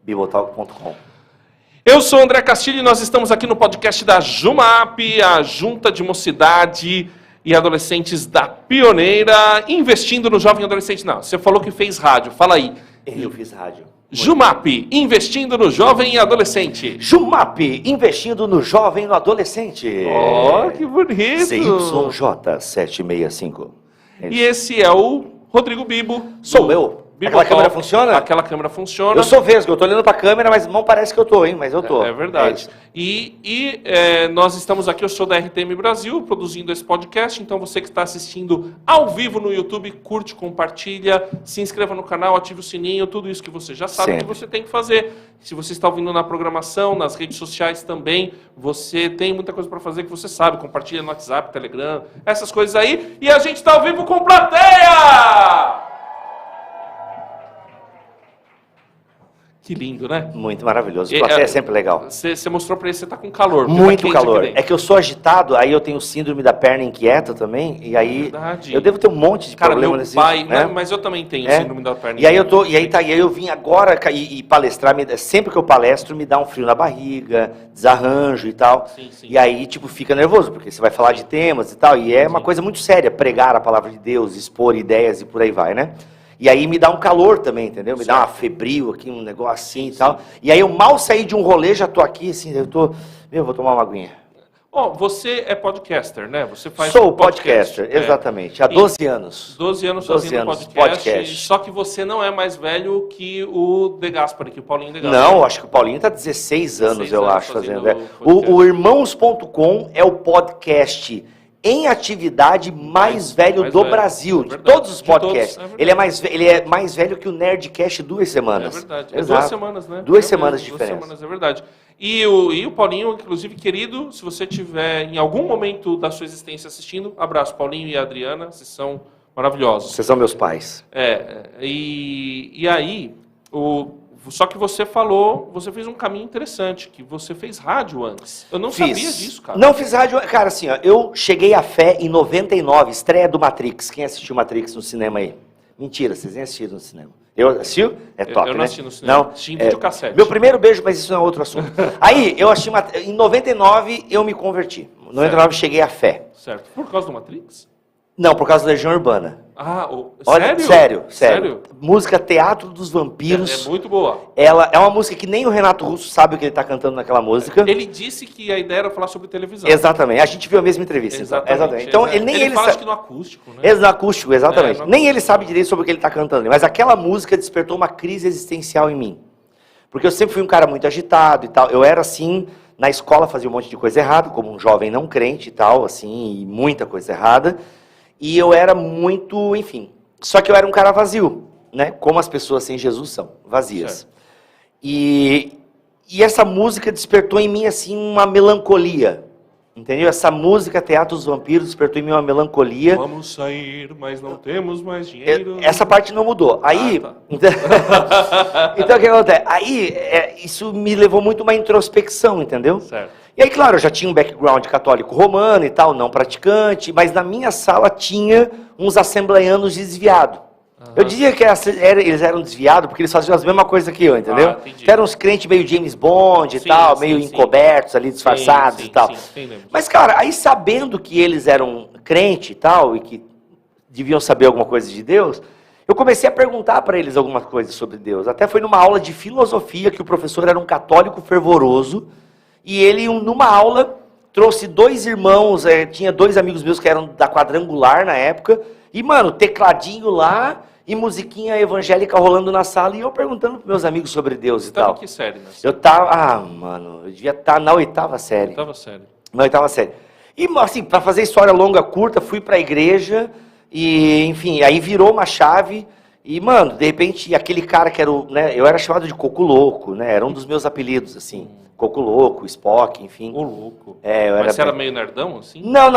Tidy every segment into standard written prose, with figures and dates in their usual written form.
bibotalk.com. Eu sou o André Castilho e nós estamos aqui no podcast da Jumap, a Junta de Mocidade e Adolescentes da Pioneira, investindo no jovem adolescente. Não, você falou que fez rádio, fala aí. Eu fiz rádio. Jumap, investindo no jovem e adolescente. Jumap, investindo no jovem e no adolescente. Oh, que bonito. CYJ 765. E esse é o Rodrigo Bibo. Sou eu. Aquela câmera funciona? Aquela câmera funciona. Eu sou vesgo, eu tô olhando pra câmera, mas não parece que eu tô, hein? Mas eu tô. É verdade. Nós estamos aqui, eu sou da RTM Brasil, produzindo esse podcast. Então você que está assistindo ao vivo no YouTube, curte, compartilha, se inscreva no canal, ative o sininho, tudo isso que você já sabe que você tem que fazer. Se você está ouvindo na programação, nas redes sociais também, você tem muita coisa para fazer que você sabe. Compartilha no WhatsApp, Telegram, essas coisas aí. E a gente está ao vivo com plateia! Que lindo, né? Muito maravilhoso. O plateia é sempre legal. Você mostrou pra ele que você tá com calor. Muito calor. É que eu sou agitado, aí eu tenho síndrome da perna inquieta também, e aí eu devo ter um monte de problema nesse... Pai, né? Mas eu também tenho síndrome da perna inquieta. E aí eu vim agora e palestrar, sempre que eu palestro me dá um frio na barriga, desarranjo e tal. Sim, sim. E aí, tipo, fica nervoso, porque você vai falar de temas e tal, e é uma coisa muito séria, pregar a palavra de Deus, expor ideias e por aí vai, né? E aí me dá um calor também, entendeu? Me dá uma febril aqui, um negócio assim e tal. E aí eu mal saí de um rolê, já tô aqui, assim, vou tomar uma aguinha. Você é podcaster, né? Você faz Sou podcaster, exatamente. Há 12 anos. 12 anos fazendo podcast. Só que você não é mais velho que o De Gaspari, que o Paulinho De Gaspari. Não, acho que o Paulinho tá 16 anos, eu acho, fazendo. O Irmãos.com é o podcast em atividade mais velho do Brasil, de todos os podcasts. Ele é mais velho que o Nerdcast 2 semanas. É verdade. Exato. 2 semanas, né? 2 semanas de diferença. 2 semanas, é verdade. E o Paulinho, inclusive, querido, se você tiver em algum momento da sua existência assistindo, abraço, Paulinho e a Adriana, vocês são maravilhosos. Vocês são meus pais. E aí, só que você fez um caminho interessante, que você fez rádio antes. Eu não sabia disso, cara. Não fiz rádio, cara, assim, ó, eu cheguei à fé em 99, estreia do Matrix. Quem assistiu Matrix no cinema aí? Mentira, vocês nem assistiram no cinema. Eu assistiu? É top, eu não né? assisti no cinema. Não, assisti em videocassete. Meu primeiro beijo, mas isso não é outro assunto. Aí, eu assisti, em 99 eu me converti. Em 99 cheguei à fé. Certo. Por causa do Matrix? Não, por causa da Legião Urbana. Olha, sério. Música Teatro dos Vampiros. É muito boa. Ela é uma música que nem o Renato Russo sabe o que ele está cantando naquela música. Ele disse que a ideia era falar sobre televisão. Exatamente. A gente viu a mesma entrevista. Exatamente. Então, ele fala acho que no acústico, né? No acústico, exatamente. Nem ele sabe direito sobre o que ele está cantando. Mas aquela música despertou uma crise existencial em mim. Porque eu sempre fui um cara muito agitado e tal. Eu era assim, na escola fazia um monte de coisa errada, como um jovem não crente e tal, assim, e muita coisa errada. E eu era muito, enfim, só que eu era um cara vazio, né? Como as pessoas sem Jesus são, vazias. E essa música despertou em mim, assim, uma melancolia, entendeu? Essa música, Teatro dos Vampiros, despertou em mim uma melancolia. Vamos sair, mas não temos mais dinheiro. Essa parte não mudou. Aí, então o que acontece? Aí, isso me levou muito a uma introspecção, entendeu? Certo. E aí, claro, eu já tinha um background católico romano e tal, não praticante, mas na minha sala tinha uns assembleianos desviados. Eu dizia que eles eram desviados porque eles faziam as mesmas coisas que eu, entendeu? Que eram uns crentes meio James Bond e tal, meio encobertos ali, disfarçados e tal. Mas, cara, aí sabendo que eles eram crente e tal, e que deviam saber alguma coisa de Deus, eu comecei a perguntar para eles algumas coisas sobre Deus. Até foi numa aula de filosofia que o professor era um católico fervoroso, e ele, numa aula, trouxe 2 irmãos, tinha 2 amigos meus que eram da Quadrangular na época, e, mano, tecladinho lá, e musiquinha evangélica rolando na sala, e eu perguntando pros meus amigos sobre Deus e tal. Que série, né? Eu tava, eu devia estar na 8ª série. Na 8ª série. E, assim, para fazer história longa, curta, fui pra igreja, e, enfim, aí virou uma chave, e, mano, de repente, aquele cara que era eu era chamado de Coco Louco, né, era um dos meus apelidos, assim. Coco Louco, Spock, enfim. Ô, louco. Mas você era meio nerdão, assim? Não,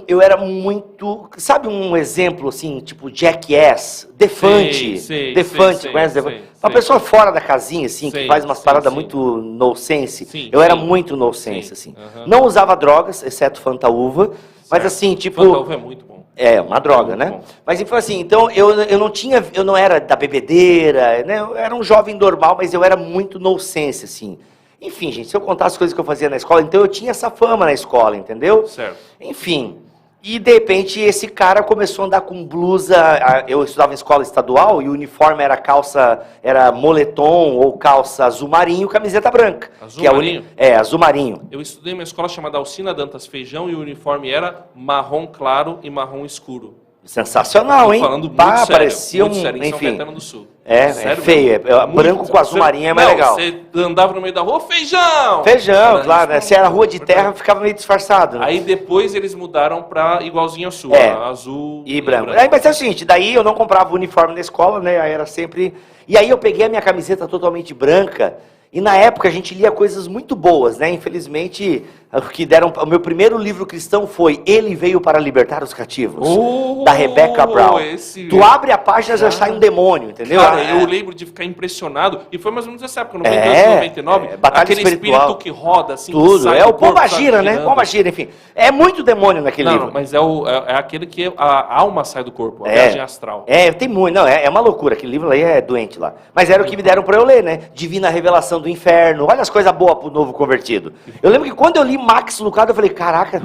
eu era muito... Sabe um exemplo, assim, tipo Jackass, Defante? Defante, conhece Defante? Uma pessoa fora da casinha, assim, que faz umas paradas muito no-sense. Eu era muito no-sense, assim. Não usava drogas, exceto Fanta Uva, mas assim, tipo... Fanta Uva é muito bom. É, uma droga, né? Bom. Mas enfim, assim, então eu não era da bebedeira, né? Eu era um jovem normal, mas eu era muito nonsense, assim. Enfim, gente, se eu contar as coisas que eu fazia na escola, então eu tinha essa fama na escola, entendeu? Certo. Enfim, e de repente esse cara começou a andar com blusa, eu estudava em escola estadual e o uniforme era moletom ou calça azul marinho, camiseta branca. Azul que marinho? Azul marinho. Eu estudei em uma escola chamada Alcina Dantas Feijão e o uniforme era marrom claro e marrom escuro. Sensacional, hein? Falando muito sério, parecia muito sério, em São enfim. Caetano do Sul. É Sério feio. mesmo? Branco Muito com azul marinho é mais legal. Você andava no meio da rua, feijão! Feijão, claro, né? Se era rua de terra, ficava meio disfarçado. Né? Aí depois eles mudaram pra igualzinho a sua, azul e branco. Aí, mas é o seguinte, daí eu não comprava o uniforme da escola, né? Aí era sempre... E aí eu peguei a minha camiseta totalmente branca, e na época a gente lia coisas muito boas, né? Infelizmente, o meu primeiro livro cristão foi Ele Veio para Libertar os Cativos, da Rebecca Brown. Tu abre a página, já sai um demônio, entendeu? Cara, eu lembro de ficar impressionado, e foi mais ou menos nessa época, 92, 99, batalha aquele espiritual. espírito que roda, assim, Tudo, que sai é do o corpo, Pombagira, sai né? girando. Pombagira, enfim. É muito demônio naquele livro. Não, mas é aquele que a alma sai do corpo, a viagem astral. Tem muito, não, é uma loucura, aquele livro aí é doente lá. Mas era o que me deram pra eu ler, né? Divina Revelação do Inferno, olha as coisas boas pro novo convertido. Eu lembro que quando eu li Max Lucado, eu falei, caraca,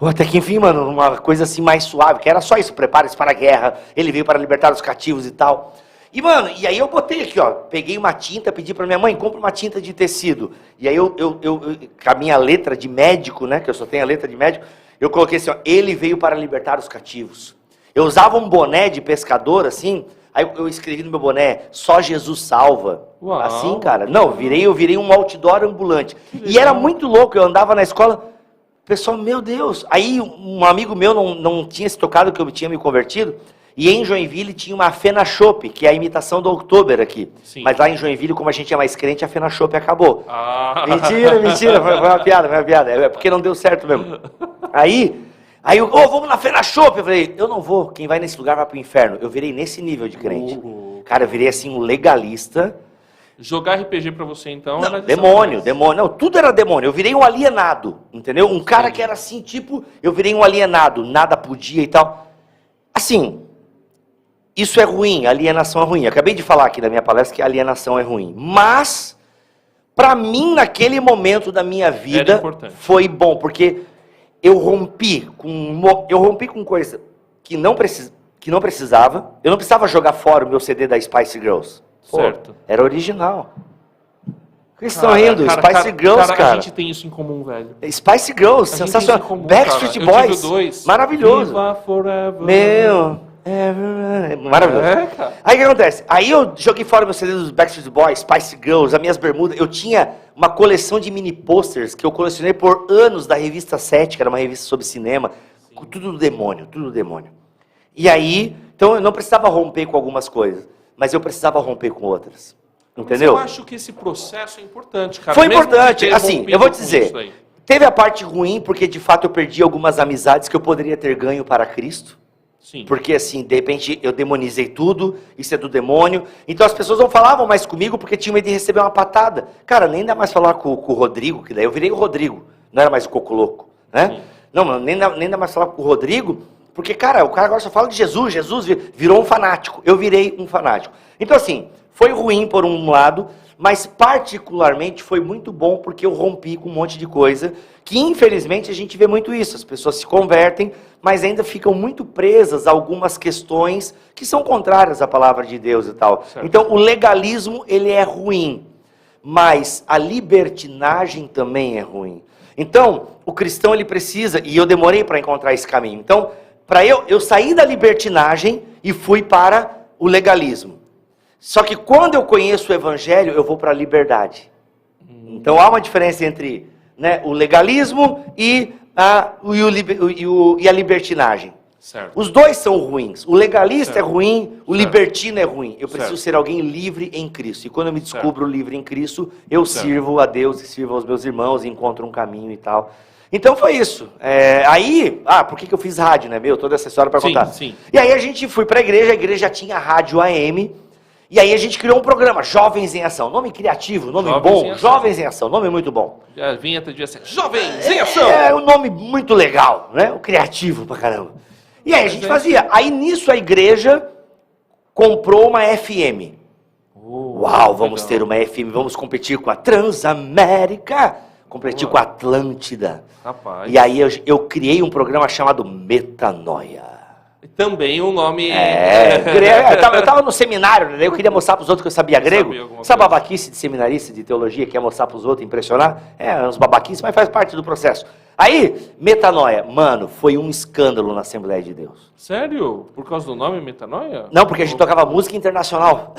até que enfim, mano, uma coisa assim mais suave, que era só isso, prepare-se para a guerra, ele veio para libertar os cativos e tal. E, mano, e aí eu botei aqui, ó, peguei uma tinta, pedi pra minha mãe, compra uma tinta de tecido. E aí eu com a minha letra de médico, né, que eu só tenho a letra de médico, eu coloquei assim, ó, ele veio para libertar os cativos. Eu usava um boné de pescador, assim, aí eu escrevi no meu boné, só Jesus salva. Uau. Assim, cara. Não, eu virei um outdoor ambulante. E era muito louco, eu andava na escola, pessoal, meu Deus. Aí um amigo meu não tinha se tocado que eu tinha me convertido, e em Joinville tinha uma Fena Chopp, que é a imitação do Oktober aqui. Sim. Mas lá em Joinville, como a gente é mais crente, a Fena Chopp acabou. Mentira, foi uma piada, É porque não deu certo mesmo. Aí eu, vamos na Fena Chopp. Eu falei, eu não vou, quem vai nesse lugar vai pro inferno. Eu virei nesse nível de crente. Cara, eu virei assim um legalista. Jogar RPG pra você, então, não, era demônio, não, tudo era demônio. Eu virei um alienado, entendeu? Um cara que era assim, tipo, eu virei um alienado, nada podia e tal. Assim, isso é ruim, alienação é ruim. Eu acabei de falar aqui na minha palestra que a alienação é ruim. Mas, pra mim, naquele momento da minha vida, foi bom, porque eu rompi com coisa que não precisava. Eu não precisava jogar fora o meu CD da Spice Girls. Certo. Era original. Eles estão rindo, Spice Girls, cara. A gente tem isso em comum, velho. Spice Girls, sensacional. Comum, Backstreet Boys, maravilhoso. Viva Forever. Meu, maravilhoso. Cara. Aí o que acontece? Aí eu joguei fora meu CD dos Backstreet Boys, Spice Girls, as minhas bermudas. Eu tinha uma coleção de mini posters que eu colecionei por anos da revista 7, que era uma revista sobre cinema. Sim. Tudo do demônio, tudo do demônio. E aí, então eu não precisava romper com algumas coisas, mas eu precisava romper com outras. Entendeu? Mas eu acho que esse processo é importante, cara. Foi importante, assim, eu vou te dizer, teve a parte ruim, porque de fato eu perdi algumas amizades que eu poderia ter ganho para Cristo. Sim. Porque assim, de repente eu demonizei tudo, isso é do demônio. Então as pessoas não falavam mais comigo porque tinham medo de receber uma patada. Cara, nem dá mais falar com o Rodrigo, que daí eu virei o Rodrigo, não era mais o Coco Louco, né? Sim. Não, nem dá mais falar com o Rodrigo, porque, cara, o cara agora só fala de Jesus, Jesus virou um fanático. Eu virei um fanático. Então assim, foi ruim por um lado, mas particularmente foi muito bom porque eu rompi com um monte de coisa que infelizmente a gente vê muito isso. As pessoas se convertem, mas ainda ficam muito presas a algumas questões que são contrárias à palavra de Deus e tal. Certo. Então o legalismo ele é ruim, mas a libertinagem também é ruim. Então o cristão ele precisa, e eu demorei para encontrar esse caminho. Então para eu saí da libertinagem e fui para o legalismo. Só que quando eu conheço o evangelho, eu vou para a liberdade. Então há uma diferença entre, né, o legalismo e a libertinagem. Certo. Os dois são ruins. O legalista certo. É ruim, o certo. Libertino é ruim. Eu preciso certo. Ser alguém livre em Cristo. E quando eu me descubro certo. Livre em Cristo, eu certo. Sirvo a Deus e sirvo aos meus irmãos, e encontro um caminho e tal. Então foi isso. Por que eu fiz rádio, né? Toda essa história para contar. Sim. E aí a gente foi para a igreja tinha rádio AM. E aí a gente criou um programa, Jovens em Ação. Nome criativo, nome bom, Jovens em Ação, nome muito bom. A vinheta devia ser Jovens em Ação. É um nome muito legal, né? O criativo pra caramba. E aí a gente fazia. Aí nisso a igreja comprou uma FM. Uau, vamos ter uma FM, vamos competir com a Transamérica, competir com a Atlântida. Rapaz. E aí eu criei um programa chamado Metanoia. Também o nome... Eu tava no seminário, né? Eu queria mostrar para os outros que eu sabia grego. Essa babaquice de seminarista, de teologia, que é mostrar para os outros, impressionar. Uns babaquices, mas faz parte do processo. Aí, Metanoia, mano, foi um escândalo na Assembleia de Deus. Sério? Por causa do nome Metanoia? Não, porque a gente tocava música internacional.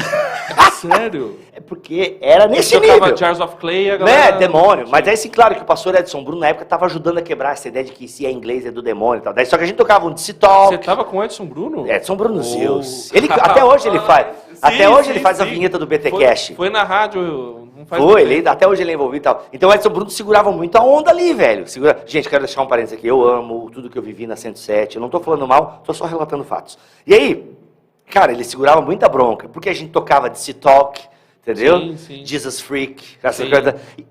Sério? É porque era nesse nível. Tocava Jars of Clay, a galera... Né, demônio. Mas aí, sim, claro que o pastor Edson Bruno, na época, estava ajudando a quebrar essa ideia de que se é inglês é do demônio e tal. Daí, só que a gente tocava um DC Talk. Você tava com o Edson Bruno? Edson Bruno Zeus. Até hoje ele faz. Até hoje ele faz a vinheta do BT Cash. Foi na rádio... Até hoje ele é envolvido e tal. Então o Edson Bruno segurava muito a onda ali, velho. Gente, quero deixar um parênteses aqui. Eu amo tudo que eu vivi na 107. Eu não tô falando mal, tô só relatando fatos. E aí, cara, ele segurava muita bronca. Porque a gente tocava DC Talk, entendeu? Sim. Jesus Freak.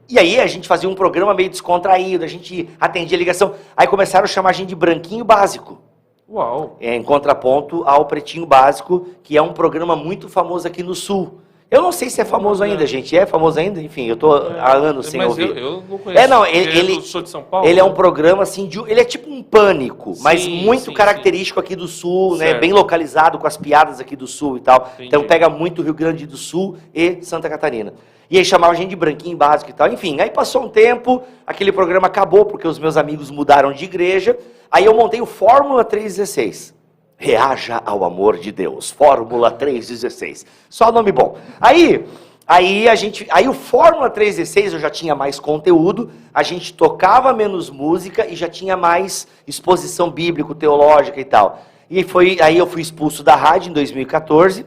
E aí a gente fazia um programa meio descontraído. A gente atendia a ligação. Aí começaram a chamar a gente de Branquinho Básico. Uau! Em contraponto ao Pretinho Básico, que é um programa muito famoso aqui no Sul. Eu não sei se é famoso ainda, gente. É famoso ainda? Enfim, eu tô há anos sem ouvir. Eu não conheço. Eu sou de São Paulo. Ele é um programa assim, ele é tipo um Pânico, mas muito característico aqui do Sul, né? Bem localizado com as piadas aqui do Sul e tal. Entendi. Então pega muito Rio Grande do Sul e Santa Catarina. E aí chamava a gente de Branquinho Básico e tal. Enfim, aí passou um tempo, aquele programa acabou porque os meus amigos mudaram de igreja. Aí eu montei o Fórmula 316. Reaja ao amor de Deus. Fórmula 316. Só nome bom. Aí o Fórmula 316 eu já tinha mais conteúdo, a gente tocava menos música e já tinha mais exposição bíblico, teológica e tal. Aí eu fui expulso da rádio em 2014.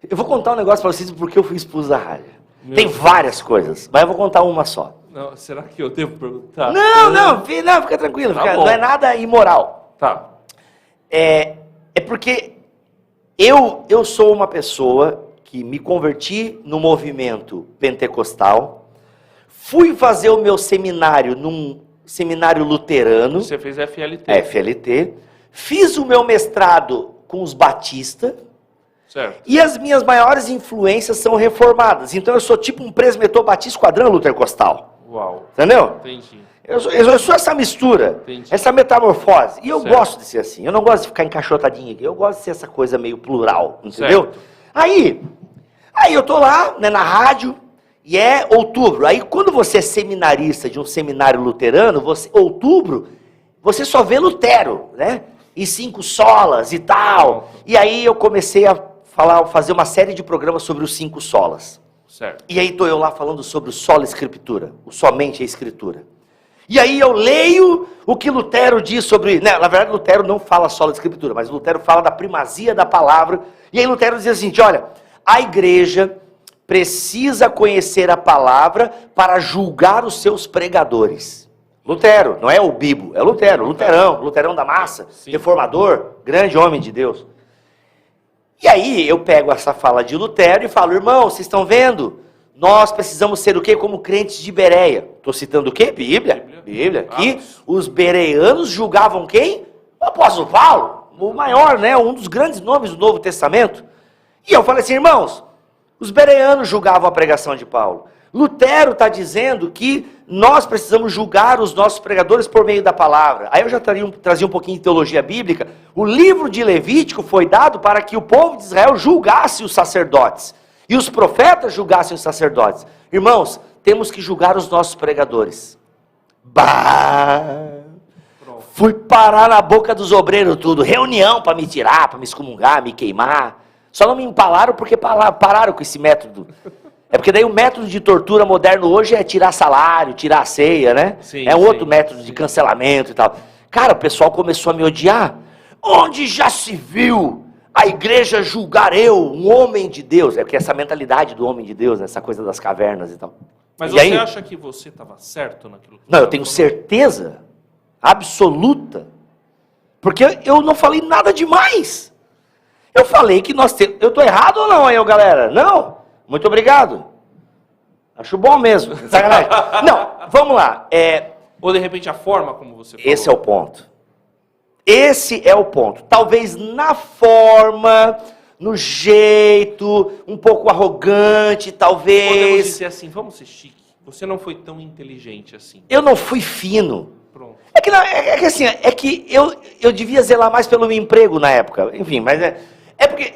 Eu vou contar um negócio para vocês porque eu fui expulso da rádio. Tem várias coisas, mas eu vou contar uma só. Não, será que eu devo perguntar? Não, fica tranquilo. Não é nada imoral. Tá. É porque eu sou uma pessoa que me converti no movimento pentecostal, fui fazer o meu seminário num seminário luterano. Você fez FLT. FLT. Fiz o meu mestrado com os batistas. Certo. E as minhas maiores influências são reformadas. Então eu sou tipo um presmetor batista esquadrão lutercostal. Uau. Entendeu? Entendi. Eu sou essa mistura, essa metamorfose. E eu gosto de ser assim. Eu não gosto de ficar encaixotadinho aqui. Eu gosto de ser essa coisa meio plural, entendeu? Certo. Aí eu tô lá, né, na rádio, e é outubro. Aí quando você é seminarista de um seminário luterano, outubro, você só vê Lutero, né? E 5 solas e tal. E aí eu comecei a fazer uma série de programas sobre os 5 solas. Certo. E aí tô eu lá falando sobre o sola escritura, o somente a escritura. E aí eu leio o que Lutero diz sobre... Né, na verdade, Lutero não fala só da escritura, mas Lutero fala da primazia da palavra. E aí Lutero diz assim, olha, a igreja precisa conhecer a palavra para julgar os seus pregadores. Lutero, não é o Bibo, é Lutero, Luterão da massa, sim, reformador, grande homem de Deus. E aí eu pego essa fala de Lutero e falo, irmão, vocês estão vendo? Nós precisamos ser o quê? Como crentes de Bereia. Estou citando o quê? Bíblia. Que os bereanos julgavam quem? O apóstolo Paulo, o maior, né? Um dos grandes nomes do Novo Testamento. E eu falei assim, irmãos, os bereanos julgavam a pregação de Paulo. Lutero está dizendo que nós precisamos julgar os nossos pregadores por meio da palavra. Aí eu já trazia um pouquinho de teologia bíblica. O livro de Levítico foi dado para que o povo de Israel julgasse os sacerdotes. E os profetas julgassem os sacerdotes. Irmãos, temos que julgar os nossos pregadores. Fui parar na boca dos obreiros tudo. Reunião para me tirar, para me excomungar, me queimar. Só não me empalaram porque pararam com esse método. É porque daí o método de tortura moderno hoje é tirar salário, tirar a ceia, né? Sim, é outro método de cancelamento e tal. Cara, o pessoal começou a me odiar. Onde já se viu a igreja julgar eu, um homem de Deus? É porque essa mentalidade do homem de Deus, essa coisa das cavernas e tal. Mas você acha que você estava certo naquilo que Não, eu tenho certeza absoluta. Porque eu não falei nada demais. Eu falei que nós temos... Eu estou errado ou não aí, galera? Não? Muito obrigado. Acho bom mesmo. Sacanagem. Não, vamos lá. Ou de repente a forma como você falou. Esse é o ponto. Esse é o ponto. Talvez na forma, no jeito, um pouco arrogante, talvez. Podemos dizer assim, vamos ser chique. Você não foi tão inteligente assim. Eu não fui fino. Pronto. É que eu devia zelar mais pelo meu emprego na época. Enfim, mas é porque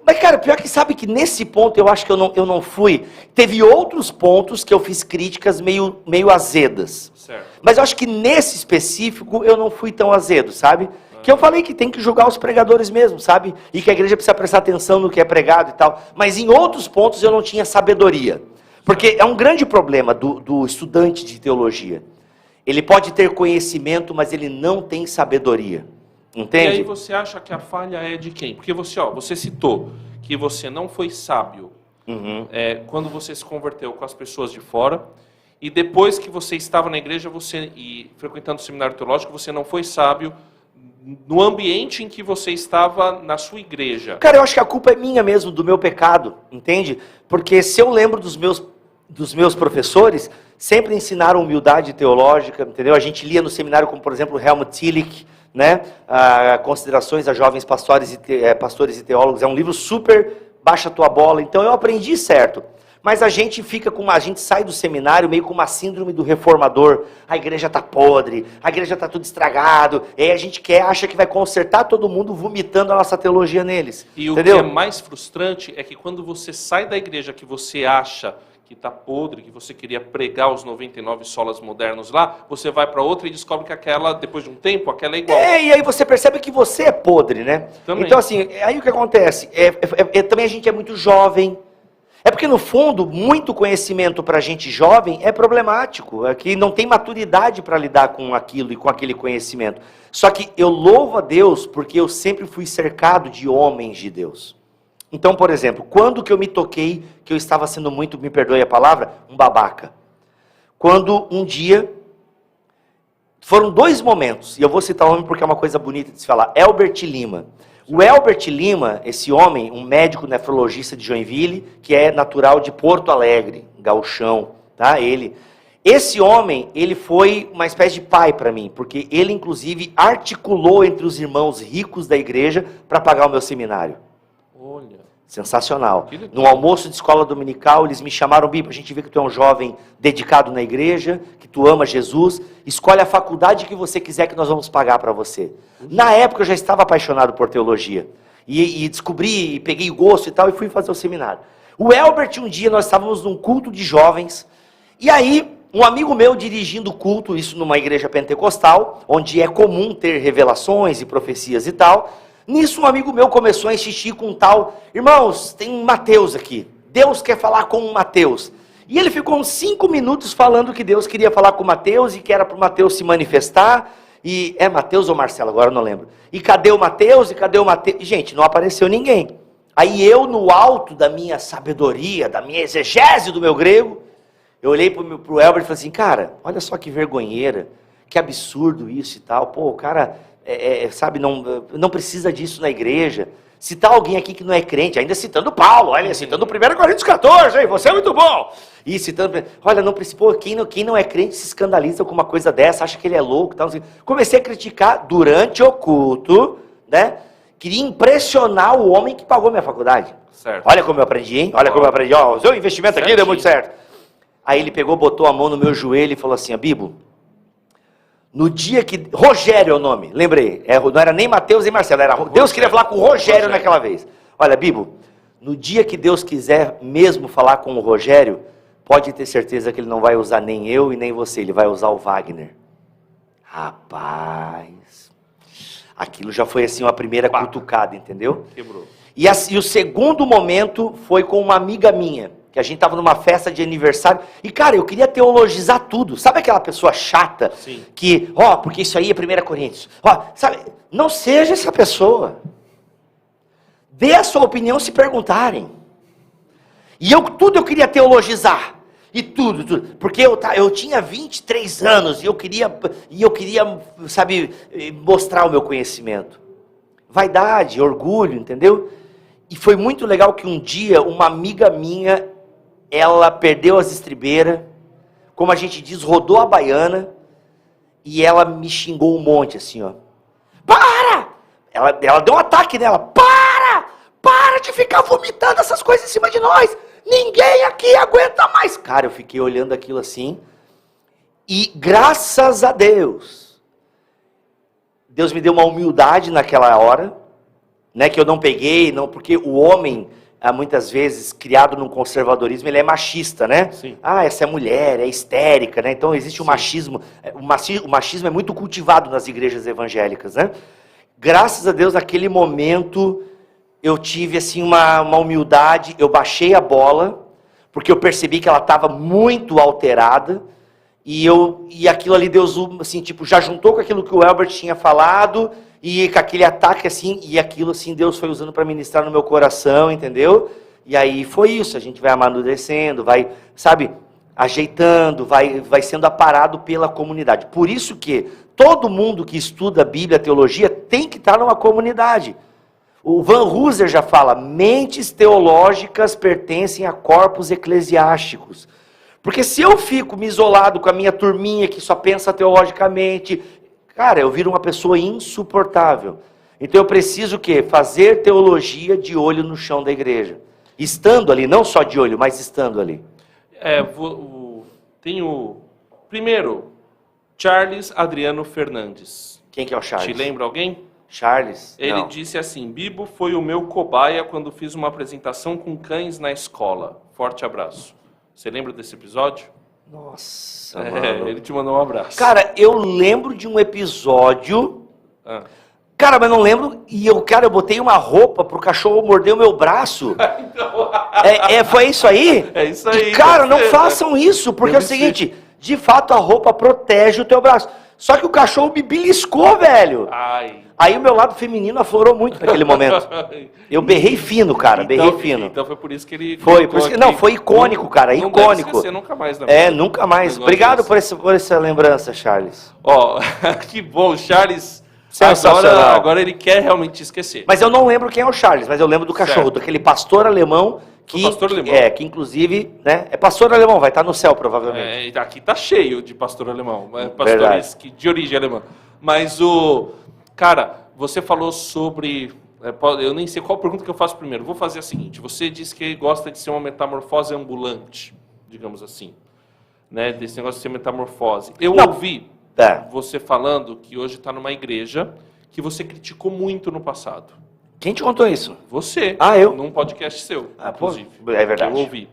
Mas, cara, pior que sabe que nesse ponto eu acho que eu não fui. Teve outros pontos que eu fiz críticas meio azedas. Certo. Mas eu acho que nesse específico eu não fui tão azedo, sabe? Que eu falei que tem que julgar os pregadores mesmo, sabe? E que a igreja precisa prestar atenção no que é pregado e tal. Mas em outros pontos eu não tinha sabedoria. Porque é um grande problema do estudante de teologia. Ele pode ter conhecimento, mas ele não tem sabedoria. Entende? E aí você acha que a falha é de quem? Porque você citou que você não foi sábio quando você se converteu com as pessoas de fora, e depois que você estava na igreja e frequentando o seminário teológico, você não foi sábio no ambiente em que você estava na sua igreja. Cara, eu acho que a culpa é minha mesmo, do meu pecado, entende? Porque se eu lembro dos meus professores, sempre ensinaram humildade teológica, entendeu? A gente lia no seminário como, por exemplo, Helmut Tillich, né? Considerações a jovens pastores e teólogos. É um livro super baixa a tua bola. Então eu aprendi certo. Mas a gente sai do seminário meio com uma síndrome do reformador. A igreja tá podre, a igreja tá tudo estragado. E aí a gente acha que vai consertar todo mundo vomitando a nossa teologia neles. E entendeu? O que é mais frustrante é que quando você sai da igreja que você acha que está podre, que você queria pregar os 99 solas modernos lá, você vai para outra e descobre que aquela, depois de um tempo, aquela é igual. E aí você percebe que você é podre, né? Também. Então assim, aí o que acontece? Também a gente é muito jovem. É porque no fundo, muito conhecimento para gente jovem é problemático, é que não tem maturidade para lidar com aquilo e com aquele conhecimento. Só que eu louvo a Deus porque eu sempre fui cercado de homens de Deus. Então, por exemplo, quando que eu me toquei que eu estava sendo muito, me perdoe a palavra, um babaca? Quando um dia, foram 2 momentos, e eu vou citar o nome porque é uma coisa bonita de se falar, Elbert Lima. O Elbert Lima, esse homem, um médico nefrologista de Joinville, que é natural de Porto Alegre, gauchão, tá? Esse homem, ele foi uma espécie de pai para mim, porque ele inclusive articulou entre os irmãos ricos da igreja para pagar o meu seminário. Olha. Sensacional. No almoço de escola dominical, eles me chamaram, Bibo, a gente vê que tu é um jovem dedicado na igreja, que tu ama Jesus, escolhe a faculdade que você quiser que nós vamos pagar para você. Na época eu já estava apaixonado por teologia, e descobri, e peguei gosto e tal, e fui fazer o seminário. O Elbert, um dia, nós estávamos num culto de jovens, e aí, um amigo meu dirigindo o culto, isso numa igreja pentecostal, onde é comum ter revelações e profecias e tal. Nisso um amigo meu começou a insistir com um tal, irmãos, tem um Mateus aqui, Deus quer falar com um Mateus. E ele ficou uns 5 minutos falando que Deus queria falar com o Mateus e que era para o Mateus se manifestar. E é Mateus ou Marcelo, agora eu não lembro. E cadê o Mateus? E cadê o Mateus? Gente, não apareceu ninguém. Aí eu, no alto da minha sabedoria, da minha exegese do meu grego, eu olhei para o Elbert e falei assim, cara, olha só que vergonheira, que absurdo isso e tal. Pô, o cara... sabe, não precisa disso na igreja. Citar alguém aqui que não é crente, ainda citando Paulo, olha, citando 1 Coríntios 14, hein, você é muito bom. E citando, olha, não precisa, pô, quem não é crente se escandaliza com uma coisa dessa, acha que ele é louco, tal. Comecei a criticar durante o culto, né? Queria impressionar o homem que pagou minha faculdade. Certo. Olha como eu aprendi, hein? Olha como eu aprendi, ó, o seu investimento aqui deu muito certo. Aí ele pegou, botou a mão no meu joelho e falou assim, Bibo, no dia que... Rogério é o nome, lembrei. Não era nem Mateus nem Marcelo, era Deus queria falar com o Rogério naquela vez. Olha, Bibo, no dia que Deus quiser mesmo falar com o Rogério, pode ter certeza que ele não vai usar nem eu e nem você, ele vai usar o Wagner. Rapaz, aquilo já foi assim uma primeira cutucada, entendeu? Quebrou. E o segundo momento foi com uma amiga minha, que a gente estava numa festa de aniversário, e cara, eu queria teologizar tudo, sabe aquela pessoa chata, Sim. que, porque isso aí é 1 Coríntios, sabe, não seja essa pessoa, dê a sua opinião se perguntarem, e tudo eu queria teologizar, e tudo, porque eu tinha 23 anos, e eu queria, sabe, mostrar o meu conhecimento, vaidade, orgulho, entendeu? E foi muito legal que um dia, uma amiga minha, ela perdeu as estribeiras, como a gente diz, rodou a baiana, e ela me xingou um monte, assim, ó. para! Ela deu um ataque nela, para de ficar vomitando essas coisas em cima de nós, ninguém aqui aguenta mais. Cara, eu fiquei olhando aquilo assim, e graças a Deus me deu uma humildade naquela hora, né, que eu não peguei, não, porque o homem, muitas vezes, criado num conservadorismo, ele é machista, né? Sim. Essa é mulher, é histérica, né? Então existe o machismo. O machismo é muito cultivado nas igrejas evangélicas, né? Graças a Deus, naquele momento, eu tive assim uma humildade, eu baixei a bola, porque eu percebi que ela estava muito alterada, e aquilo ali, Deus, assim, tipo, já juntou com aquilo que o Elbert tinha falado, e com aquele ataque assim, e aquilo assim, Deus foi usando para ministrar no meu coração, entendeu? E aí foi isso, a gente vai amadurecendo, vai, sabe, ajeitando, vai sendo aparado pela comunidade. Por isso que todo mundo que estuda a Bíblia, a teologia, tem que estar numa comunidade. O Van Hooser já fala, mentes teológicas pertencem a corpos eclesiásticos. Porque se eu fico me isolado com a minha turminha que só pensa teologicamente, cara, eu viro uma pessoa insuportável. Então eu preciso o quê? Fazer teologia de olho no chão da igreja. Estando ali, não só de olho, mas estando ali. Primeiro, Charles Adriano Fernandes. Quem que é o Charles? Te lembra alguém? Charles? Ele não. disse assim, Bibo foi o meu cobaia quando fiz uma apresentação com cães na escola. Forte abraço. Você lembra desse episódio? Nossa, mano. Ele te mandou um abraço. Cara, eu lembro de um episódio... Cara, mas não lembro. E eu botei uma roupa pro cachorro morder o meu braço. Então... foi isso aí? É isso aí. E, cara, não façam isso, porque é o seguinte, de fato a roupa protege o teu braço. Só que o cachorro me beliscou, velho. Ai. Aí o meu lado feminino aflorou muito naquele momento. Eu berrei fino, cara, berrei fino. Então foi por isso que ele... Foi icônico, cara, não icônico. Não deve esquecer nunca mais. Né, nunca mais. Obrigado por essa lembrança, Charles. Que bom, Charles... Agora ele quer realmente esquecer. Mas eu não lembro quem é o Charles, mas eu lembro do cachorro, daquele pastor alemão que inclusive, né, é pastor alemão, vai estar no céu provavelmente. Aqui tá cheio de pastor alemão, pastores de origem alemã. Mas cara, você falou sobre, eu nem sei qual pergunta que eu faço primeiro. Vou fazer a seguinte: você disse que gosta de ser uma metamorfose ambulante, digamos assim, né, desse negócio de ser metamorfose. Eu ouvi você falando que hoje está numa igreja que você criticou muito no passado. Quem te contou isso? Você. Eu? Num podcast seu, inclusive. É verdade. Eu ouvi.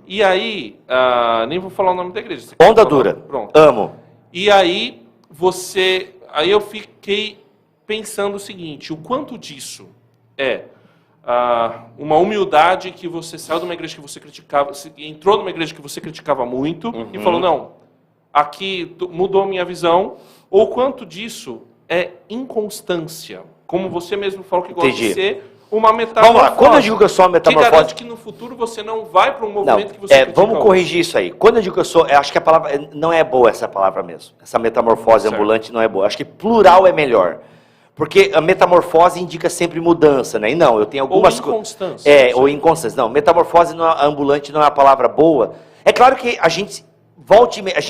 E aí, nem vou falar o nome da igreja. Onda Dura. Pronto. Amo. E aí, aí eu fiquei pensando o seguinte, o quanto disso é uma humildade que você saiu de uma igreja que você criticava, entrou numa igreja que você criticava muito e falou, não, aqui mudou a minha visão, ou quanto disso é inconstância, como você mesmo falou que gosta de ser uma metamorfose. Vamos lá, quando eu digo que eu sou uma metamorfose... Que garante que no futuro você não vai para um movimento que você critica. Vamos corrigir isso aí. Quando eu digo que eu sou... acho que a palavra... Não é boa essa palavra mesmo. Essa metamorfose ambulante não é boa. Acho que plural é melhor. Porque a metamorfose indica sempre mudança, né? E não, eu tenho algumas coisas... Ou inconstância. Ou inconstância. Não, metamorfose ambulante não é uma palavra boa. É claro que a gente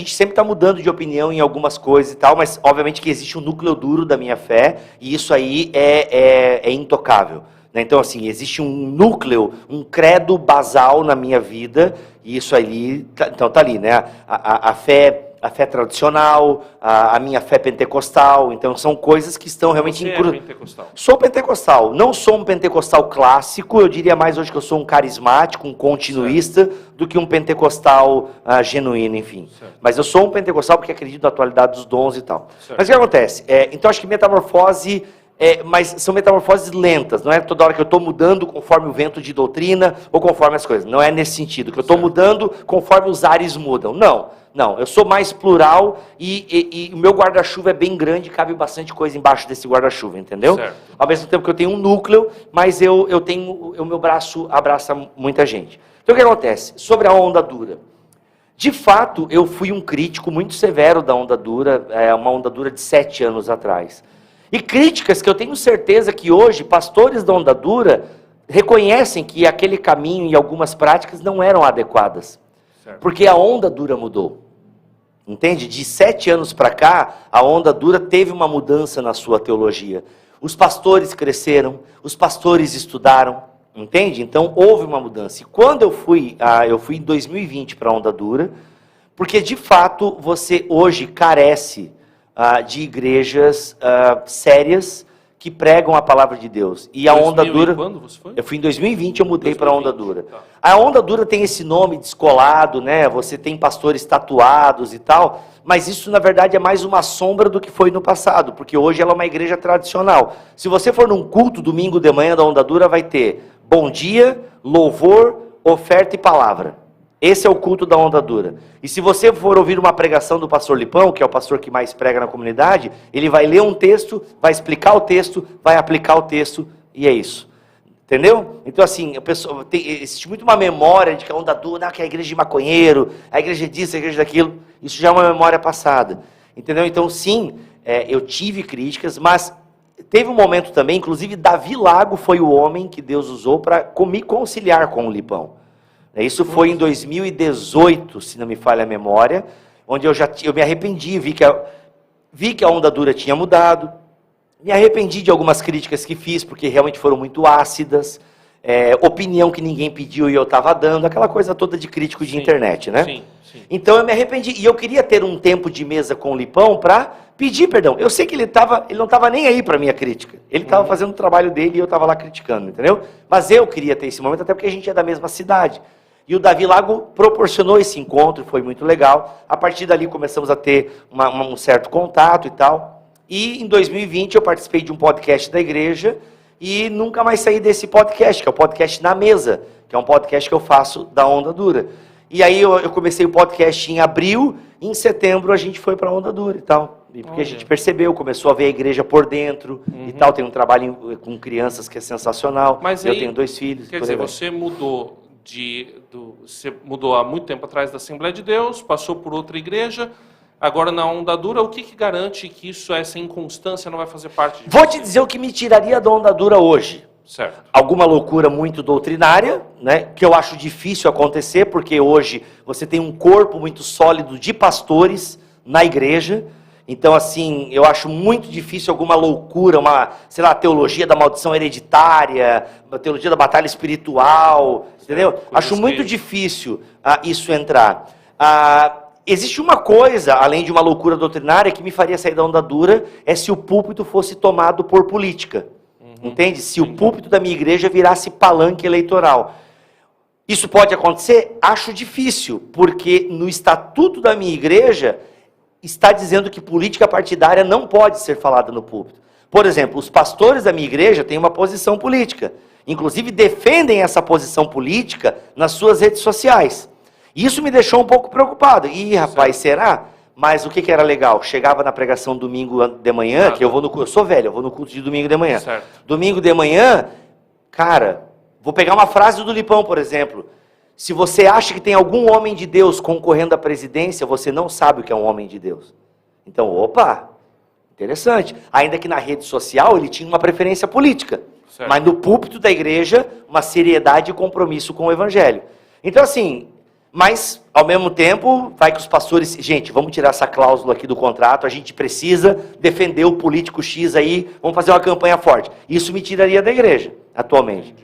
sempre está mudando de opinião em algumas coisas e tal, mas obviamente que existe um núcleo duro da minha fé, e isso aí é intocável. Né? Então, assim, existe um núcleo, um credo basal na minha vida, e isso ali, então tá ali, né? A fé tradicional, a minha fé pentecostal, então são coisas que estão realmente... Você é pentecostal? Sou pentecostal, não sou um pentecostal clássico, eu diria mais hoje que eu sou um carismático, um continuista, do que um pentecostal genuíno, enfim. Certo. Mas eu sou um pentecostal porque acredito na atualidade dos dons e tal. Certo. Mas o que acontece? Então acho que metamorfose... mas são metamorfoses lentas, não é toda hora que eu estou mudando conforme o vento de doutrina ou conforme as coisas. Não é nesse sentido, que eu estou mudando conforme os ares mudam. Não, eu sou mais plural e o meu guarda-chuva é bem grande, cabe bastante coisa embaixo desse guarda-chuva, entendeu? Certo. Ao mesmo tempo que eu tenho um núcleo, mas o meu braço abraça muita gente. Então o que acontece? Sobre a onda dura. De fato, eu fui um crítico muito severo da onda dura, uma onda dura de 7 anos atrás. E críticas que eu tenho certeza que hoje, pastores da onda dura, reconhecem que aquele caminho e algumas práticas não eram adequadas. Certo. Porque a onda dura mudou. Entende? De 7 anos para cá, a Onda Dura teve uma mudança na sua teologia. Os pastores cresceram, os pastores estudaram, entende? Então houve uma mudança. E quando eu fui em 2020 para a Onda Dura, porque de fato você hoje carece de igrejas sérias que pregam a palavra de Deus. E a Onda Dura... Quando você foi? Eu fui em 2020, eu mudei para a Onda Dura. Tá. A Onda Dura tem esse nome descolado, né? Você tem pastores tatuados e tal, mas isso na verdade é mais uma sombra do que foi no passado, porque hoje ela é uma igreja tradicional. Se você for num culto domingo de manhã da Onda Dura, vai ter bom dia, louvor, oferta e palavra. Esse é o culto da Onda Dura. E se você for ouvir uma pregação do pastor Lipão, que é o pastor que mais prega na comunidade, ele vai ler um texto, vai explicar o texto, vai aplicar o texto, e é isso. Entendeu? Então assim, existe muito uma memória de que a Onda Dura, que é a igreja de maconheiro, a igreja disso, a igreja daquilo. Isso já é uma memória passada. Entendeu? Então sim, eu tive críticas, mas teve um momento também, inclusive Davi Lago foi o homem que Deus usou para me conciliar com o Lipão. Isso foi em 2018, se não me falha a memória, onde eu me arrependi, vi que a Onda Dura tinha mudado, me arrependi de algumas críticas que fiz, porque realmente foram muito ácidas, opinião que ninguém pediu e eu estava dando, aquela coisa toda de crítico de internet, né? Sim, sim. Então eu me arrependi, e eu queria ter um tempo de mesa com o Lipão para pedir perdão. Eu sei que ele não estava nem aí para a minha crítica, ele estava fazendo o trabalho dele e eu estava lá criticando, entendeu? Mas eu queria ter esse momento, até porque a gente é da mesma cidade. E o Davi Lago proporcionou esse encontro, foi muito legal. A partir dali começamos a ter um certo contato e tal. E em 2020 eu participei de um podcast da igreja e nunca mais saí desse podcast, que é o podcast Na Mesa, que é um podcast que eu faço da Onda Dura. E aí eu comecei o podcast em abril, e em setembro a gente foi para a Onda Dura e tal. Porque a gente percebeu, começou a ver a igreja por dentro e tal. Tem um trabalho com crianças que é sensacional. Mas eu aí, tenho 2 filhos. Quer dizer, você mudou você mudou há muito tempo atrás da Assembleia de Deus, passou por outra igreja, agora na Onda Dura. O que garante que essa inconstância não vai fazer parte de Vou te dizer o que me tiraria da Onda Dura hoje. Certo. Alguma loucura muito doutrinária, né, que eu acho difícil acontecer, porque hoje você tem um corpo muito sólido de pastores na igreja. Então, assim, eu acho muito difícil alguma loucura, sei lá, teologia da maldição hereditária, uma teologia da batalha espiritual, entendeu? Acho muito difícil isso entrar. Existe uma coisa, além de uma loucura doutrinária, que me faria sair da Onda Dura, é se o púlpito fosse tomado por política. Entende? Se o púlpito da minha igreja virasse palanque eleitoral. Isso pode acontecer? Acho difícil, porque no estatuto da minha igreja está dizendo que política partidária não pode ser falada no púlpito. Por exemplo, os pastores da minha igreja têm uma posição política. Inclusive defendem essa posição política nas suas redes sociais. Isso me deixou um pouco preocupado. Ih, rapaz, será? Mas o que era legal? Chegava na pregação domingo de manhã, que eu sou velho, eu vou no culto de domingo de manhã. Certo. Domingo de manhã, cara, vou pegar uma frase do Lipão, por exemplo. Se você acha que tem algum homem de Deus concorrendo à presidência, você não sabe o que é um homem de Deus. Então, opa, interessante. Ainda que na rede social ele tinha uma preferência política. Certo. Mas no púlpito da igreja, uma seriedade e compromisso com o evangelho. Então, assim, mas, ao mesmo tempo, vai que os pastores... Gente, vamos tirar essa cláusula aqui do contrato, a gente precisa defender o político X aí, vamos fazer uma campanha forte. Isso me tiraria da igreja, atualmente.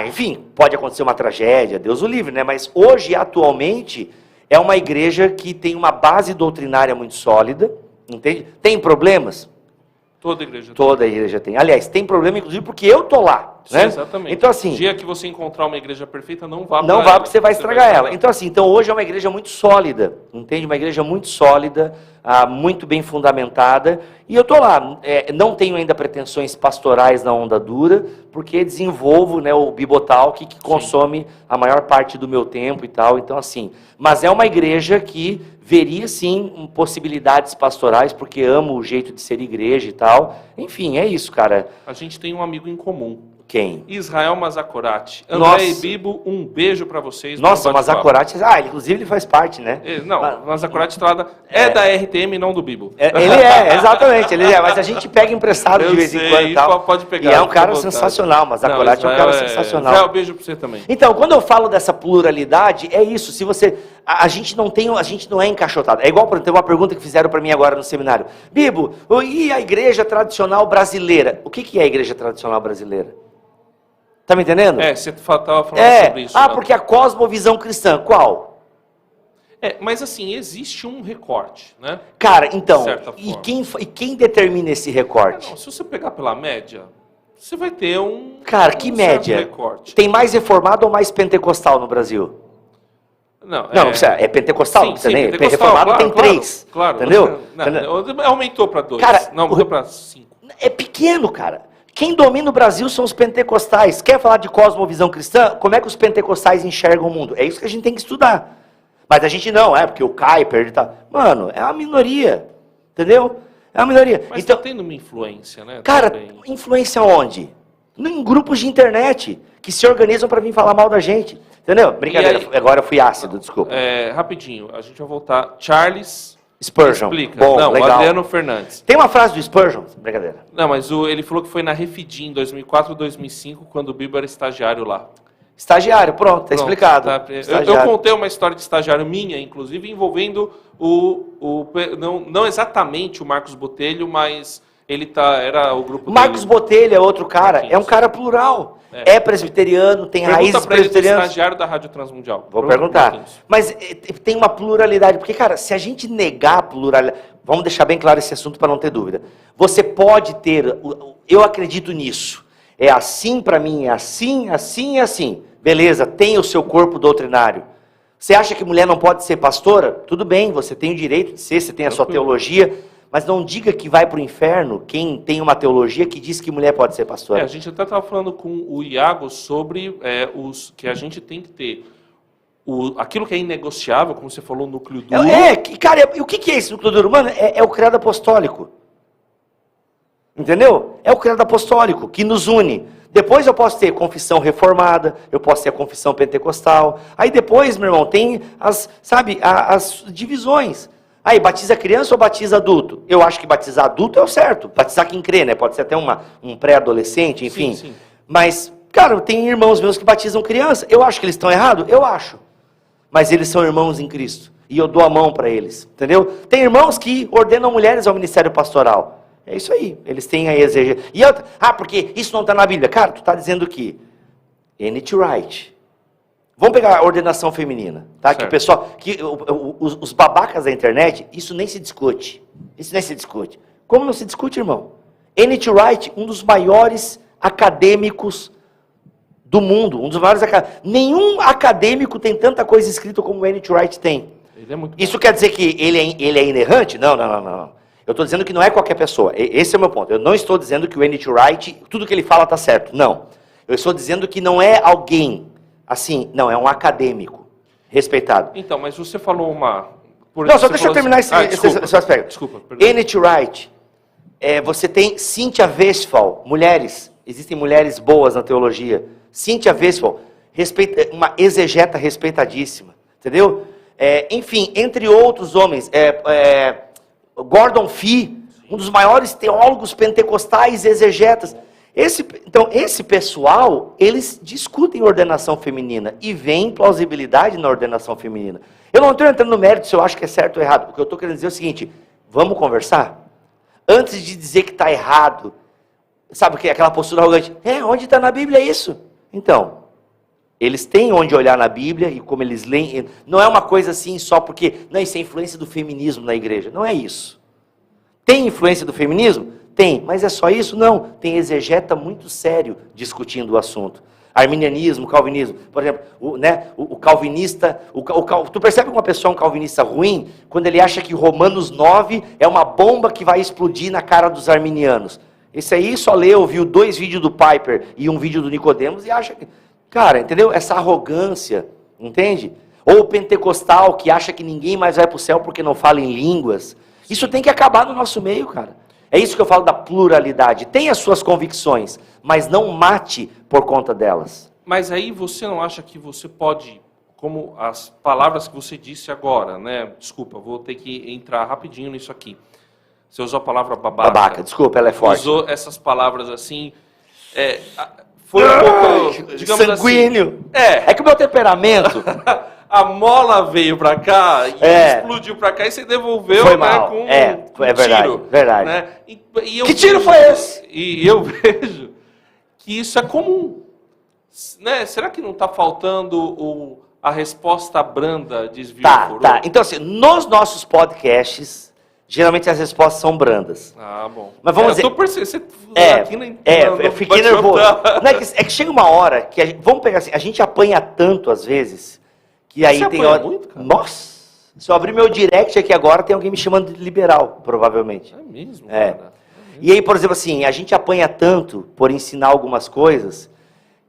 Enfim, pode acontecer uma tragédia, Deus o livre, né? Mas hoje, atualmente, é uma igreja que tem uma base doutrinária muito sólida, entende? Tem problemas? Toda igreja tem. Aliás, tem problema, inclusive, porque eu tô lá. Sim, né? Exatamente. Então, assim, o dia que você encontrar uma igreja perfeita, não vá porque você vai estragar ela. Então, assim, hoje é uma igreja muito sólida, entende? Uma igreja muito sólida, muito bem fundamentada. E eu tô lá. Não tenho ainda pretensões pastorais na Onda Dura, porque desenvolvo, né, o Bibotalk, que consome a maior parte do meu tempo e tal. Então, assim, mas é uma igreja que veria, sim, possibilidades pastorais, porque amo o jeito de ser igreja e tal. Enfim, é isso, cara. A gente tem um amigo em comum. Quem? Israel Mazakorati. André e Bibo, um beijo pra vocês. Nossa, Mazakorati, inclusive ele faz parte, né? Mazakorati é da RTM, não do Bibo. Exatamente, mas a gente pega emprestado de vez em quando e tal. Pode pegar. E é um cara sensacional, Mazakorati é um cara sensacional. Israel, beijo pra você também. Então, quando eu falo dessa pluralidade, é isso, se você... a gente não é encaixotado. É igual, por exemplo, tem uma pergunta que fizeram para mim agora no seminário. Bibo, e a igreja tradicional brasileira? O que é a igreja tradicional brasileira? Tá me entendendo? Você estava falando sobre isso. Porque a cosmovisão cristã, qual? Mas assim, existe um recorte, né? Cara, então, e quem determina esse recorte? Não, se você pegar pela média, você vai ter um Cara, que média? Recorte. Tem mais reformado ou mais pentecostal no Brasil? Não, é pentecostal, não precisa nem. Reformado claro, tem 3. Claro. Entendeu? Aumentou para 2. Cara, não, aumentou para 5. É pequeno, cara. Quem domina o Brasil são os pentecostais. Quer falar de cosmovisão cristã? Como é que os pentecostais enxergam o mundo? É isso que a gente tem que estudar. Mas a gente não, porque o Kuyper, ele tá... Mano, é uma minoria. Entendeu? É uma minoria. Mas então, tá tendo uma influência, né? Cara, também. Influência onde? Em grupos de internet, que se organizam para vir falar mal da gente. Entendeu? Brincadeira, agora eu fui ácido, desculpa. Rapidinho, a gente vai voltar. Charles Spurgeon. Explica. Bom, não, legal. o Adriano Fernandes. Tem uma frase do Spurgeon? Brincadeira. Não, mas ele falou que foi na Refidim, em 2004, 2005, quando o Bibo era estagiário lá. Estagiário, pronto, tá explicado. Tá. Eu contei uma história de estagiário minha, inclusive, envolvendo não exatamente o Marcos Botelho, mas era o grupo Marcos dele. Botelho é outro cara, é um cara plural. É presbiteriano, tem raízes presbiterianas. Estagiário da Rádio Transmundial. Vou perguntar. Mas tem uma pluralidade, porque, cara, se a gente negar a pluralidade... Vamos deixar bem claro esse assunto para não ter dúvida. Você pode ter... Eu acredito nisso. É assim para mim, é assim, assim e assim. Beleza, tem o seu corpo doutrinário. Você acha que mulher não pode ser pastora? Tudo bem, você tem o direito de ser, você tem a sua teologia, mas não diga que vai para o inferno quem tem uma teologia que diz que mulher pode ser pastora. A gente até estava falando com o Iago sobre que a gente tem que ter aquilo que é inegociável, como você falou, o núcleo duro. Cara, o que é esse núcleo duro? Mano, é o credo apostólico. Entendeu? É o credo apostólico que nos une. Depois eu posso ter confissão reformada, eu posso ter a confissão pentecostal. Aí depois, meu irmão, tem as divisões. Aí, batiza criança ou batiza adulto? Eu acho que batizar adulto é o certo. Batizar quem crê, né? Pode ser até um pré-adolescente, enfim. Sim. Mas, cara, tem irmãos meus que batizam criança. Eu acho que eles estão errados? Eu acho. Mas eles são irmãos em Cristo. E eu dou a mão para eles, entendeu? Tem irmãos que ordenam mulheres ao ministério pastoral. É isso aí, eles têm a exegese. E outra, porque isso não está na Bíblia. Cara, tu está dizendo que N.T. Wright. Vamos pegar a ordenação feminina, tá? Certo. Que o pessoal, os babacas da internet, isso nem se discute. Isso nem se discute. Como não se discute, irmão? N.T. Wright, um dos maiores acadêmicos do mundo, um dos maiores nenhum acadêmico tem tanta coisa escrita como o N.T. Wright tem. Ele é muito Isso quer dizer que ele é inerrante? Não. Eu estou dizendo que não é qualquer pessoa. Esse é o meu ponto. Eu não estou dizendo que o N.T. Wright, tudo que ele fala está certo. Não. Eu estou dizendo que não é alguém assim. Não, é um acadêmico respeitado. Então, mas você falou Só deixa eu terminar esse aspecto. Desculpa, perdão. N.T. Wright. Você tem Cynthia Westphal, mulheres. Existem mulheres boas na teologia. Cynthia Westphal, uma exegeta respeitadíssima. Entendeu? Enfim, entre outros homens... Gordon Fee, um dos maiores teólogos pentecostais, exegetas. Então, esse pessoal, eles discutem ordenação feminina e veem plausibilidade na ordenação feminina. Eu não estou entrando no mérito se eu acho que é certo ou errado, porque eu estou querendo dizer o seguinte, vamos conversar? Antes de dizer que está errado, sabe o que é aquela postura arrogante? Onde está na Bíblia isso? Então, eles têm onde olhar na Bíblia e como eles leem. Não é uma coisa assim só porque... Não, isso é influência do feminismo na igreja. Não é isso. Tem influência do feminismo? Tem. Mas é só isso? Não. Tem exegeta muito sério discutindo o assunto. Arminianismo, calvinismo. Por exemplo, o calvinista... Tu percebe que uma pessoa é um calvinista ruim quando ele acha que Romanos 9 é uma bomba que vai explodir na cara dos arminianos. Esse aí só ouviu 2 vídeos do Piper e um vídeo do Nicodemos e acha que... Cara, entendeu? Essa arrogância, entende? Ou o pentecostal que acha que ninguém mais vai para o céu porque não fala em línguas. Isso tem que acabar no nosso meio, cara. É isso que eu falo da pluralidade. Tem as suas convicções, mas não mate por conta delas. Mas aí você não acha que você pode, como as palavras que você disse agora, né? Desculpa, vou ter que entrar rapidinho nisso aqui. Você usou a palavra babaca. Babaca, desculpa, ela é forte. Usou essas palavras assim... Foi um pouco, digamos sanguíneo. assim... É que o meu temperamento... a mola veio pra cá e explodiu pra cá e você devolveu, foi né, mal. com É verdade, tiro. verdade. Né? Que tiro foi esse? E eu vejo que isso é comum. Né? Será que não está faltando a resposta branda, desvio furou? Tá. Então, assim, nos nossos podcasts, geralmente as respostas são brandas. Ah, bom. Mas vamos dizer... Eu tô percebendo, você eu fiquei nervoso. Não, é que chega uma hora que vamos pegar assim, a gente apanha tanto às vezes, que aí você tem apanha hora... muito, cara? Nossa! Se eu abrir meu direct aqui agora, tem alguém me chamando de liberal, provavelmente. É mesmo, É. cara. E aí, por exemplo, assim, a gente apanha tanto por ensinar algumas coisas,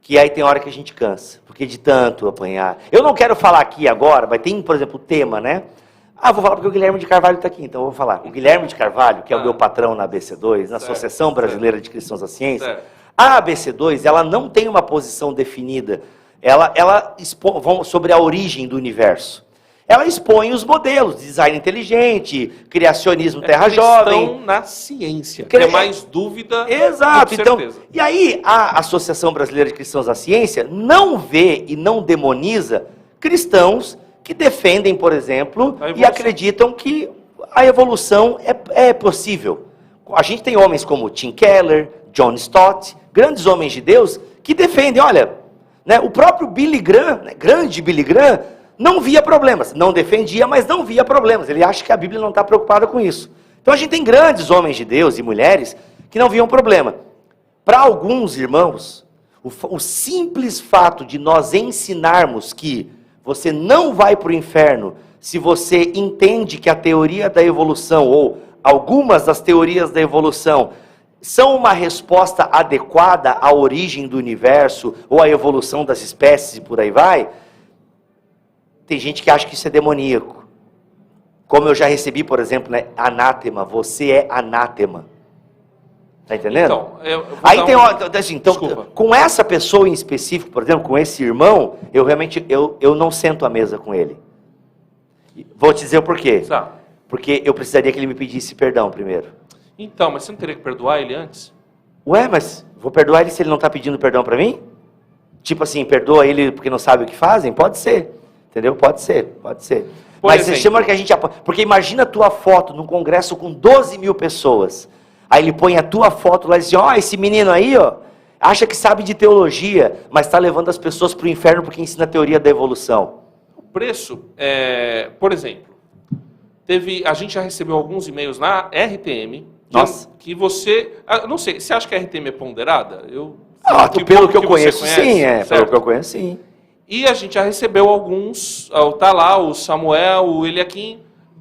que aí tem hora que a gente cansa. Porque de tanto apanhar... Eu não quero falar aqui agora, mas tem, por exemplo, o tema, né? Vou falar porque o Guilherme de Carvalho está aqui, então eu vou falar. O Guilherme de Carvalho, que é o meu patrão na ABC2, na Associação Brasileira de Cristãos da Ciência, a ABC2, ela não tem uma posição definida. Ela expõe sobre a origem do universo. Ela expõe os modelos, design inteligente, criacionismo terra-jovem. Na ciência, que é mais dúvida Exato. do que Então, certeza. e aí a Associação Brasileira de Cristãos da Ciência não vê e não demoniza cristãos que defendem, por exemplo, e acreditam que a evolução é possível. A gente tem homens como Tim Keller, John Stott, grandes homens de Deus, que defendem, olha, né, o próprio Billy Graham, né, grande Billy Graham, não via problemas. Não defendia, mas não via problemas. Ele acha que a Bíblia não está preocupada com isso. Então a gente tem grandes homens de Deus e mulheres que não viam problema. Para alguns irmãos, o simples fato de nós ensinarmos que você não vai para o inferno se você entende que a teoria da evolução, ou algumas das teorias da evolução, são uma resposta adequada à origem do universo, ou à evolução das espécies e por aí vai, tem gente que acha que isso é demoníaco. Como eu já recebi, por exemplo, né, anátema, você é anátema. Tá entendendo? Então, aí tem assim, então, com essa pessoa em específico, por exemplo, com esse irmão, eu realmente eu não sento à mesa com ele. Vou te dizer o porquê. Tá. Porque eu precisaria que ele me pedisse perdão primeiro. Então, mas você não teria que perdoar ele antes? Ué, mas vou perdoar ele se ele não está pedindo perdão para mim? Tipo assim, perdoa ele porque não sabe o que fazem? Pode ser. Entendeu? Pode ser. Mas você chama que a gente... Porque imagina a tua foto num congresso com 12 mil pessoas. Aí ele põe a tua foto lá e diz, esse menino aí, acha que sabe de teologia, mas está levando as pessoas para o inferno porque ensina a teoria da evolução. O preço, por exemplo, a gente já recebeu alguns e-mails na RTM, que você... não sei, você acha que a RTM é ponderada? Pelo que eu conheço, sim. Pelo que eu conheço, sim. E a gente já recebeu alguns, tá lá, o Samuel, o Eliakim,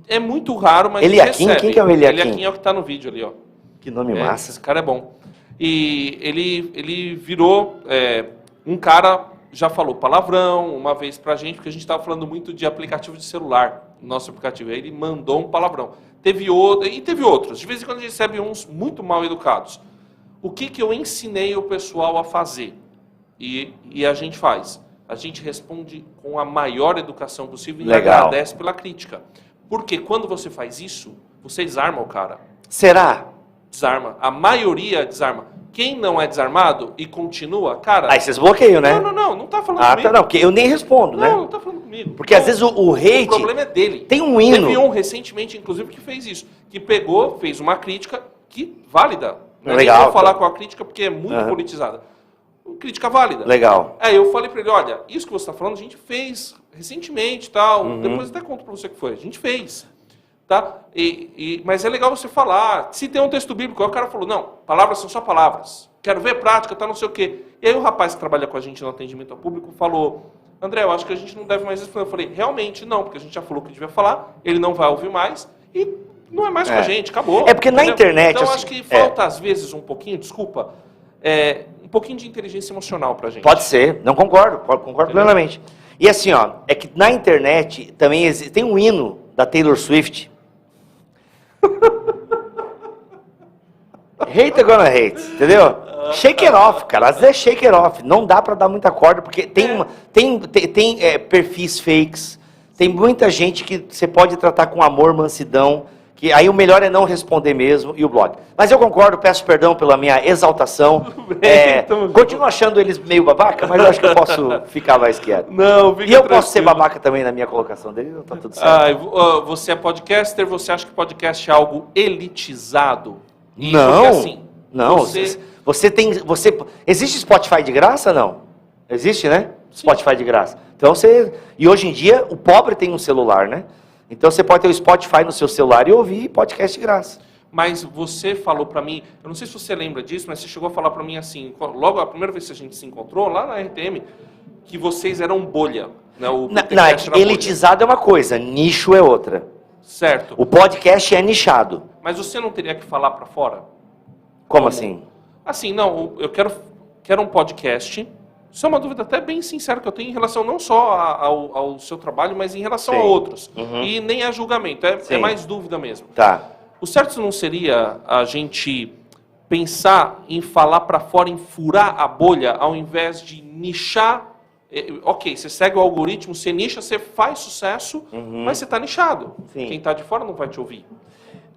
é muito raro, mas Eliakim? Quem que é o Eliakim? Eliakim é o que está no vídeo ali, ó. Que nome massa. Esse cara é bom. E ele virou, um cara já falou palavrão uma vez pra gente, porque a gente estava falando muito de aplicativo de celular, no nosso aplicativo, aí ele mandou um palavrão. Teve outros, de vez em quando a gente recebe uns muito mal educados. O que eu ensinei o pessoal a fazer? E a gente faz. A gente responde com a maior educação possível e agradece pela crítica. Porque quando você faz isso, você desarma o cara. Será? Desarma. A maioria desarma. Quem não é desarmado e continua, cara... Aí vocês bloqueiam, né? Não tá falando comigo. Não, porque eu nem respondo, né? Não tá falando comigo. Porque às vezes o hate... O problema é dele. Tem um hino. Teve um recentemente, inclusive, que fez isso. Que pegou, fez uma crítica válida. Legal. Eu vou falar com a crítica porque é muito politizada. Crítica válida. Legal. Aí eu falei pra ele, olha, isso que você está falando a gente fez recentemente, tal. Depois até conto pra você o que foi. A gente fez. Tá? Mas é legal você falar. Se tem um texto bíblico, aí o cara falou, não, palavras são só palavras. Quero ver prática, tá, não sei o quê. E aí o rapaz que trabalha com a gente no atendimento ao público falou, André, eu acho que a gente não deve mais responder. Eu falei, realmente não, porque a gente já falou o que devia falar, ele não vai ouvir mais e não é mais com a gente, acabou. É porque na internet... Então assim, acho que falta às vezes um pouquinho, desculpa, um pouquinho de inteligência emocional pra gente. Pode ser, não concordo plenamente. E assim, é que na internet também tem um hino da Taylor Swift. Hate gonna hate, entendeu? Shake it off, cara. Às vezes é shake it off. Não dá pra dar muita corda, porque tem perfis fakes, tem muita gente que você pode tratar com amor, mansidão, Que aí o melhor é não responder mesmo, e o blog. Mas eu concordo, peço perdão pela minha exaltação. Continuo achando eles meio babaca, mas eu acho que eu posso ficar mais quieto. Não, fica E eu tranquilo. posso ser babaca também na minha colocação dele, não tá tudo certo. Você é podcaster, você acha que podcast é algo elitizado? E Não, porque, assim, não. Existe Spotify de graça, não? Existe, né? Spotify de graça. Então e hoje em dia, o pobre tem um celular, né? Então você pode ter o Spotify no seu celular e ouvir podcast de graça. Mas você falou pra mim, eu não sei se você lembra disso, mas você chegou a falar pra mim assim, logo a primeira vez que a gente se encontrou, lá na RTM, que vocês eram bolha. Né? Não, é que elitizado é uma coisa, nicho é outra. Certo. O podcast é nichado. Mas você não teria que falar pra fora? Como assim? Assim, não, eu quero um podcast. Isso é uma dúvida até bem sincera que eu tenho em relação não só ao seu trabalho, mas em relação a outros. E nem a julgamento, é mais dúvida mesmo. Tá. O certo não seria a gente pensar em falar para fora, em furar a bolha, ao invés de nichar? Ok, você segue o algoritmo, você nicha, você faz sucesso, mas você está nichado. Sim. Quem está de fora não vai te ouvir.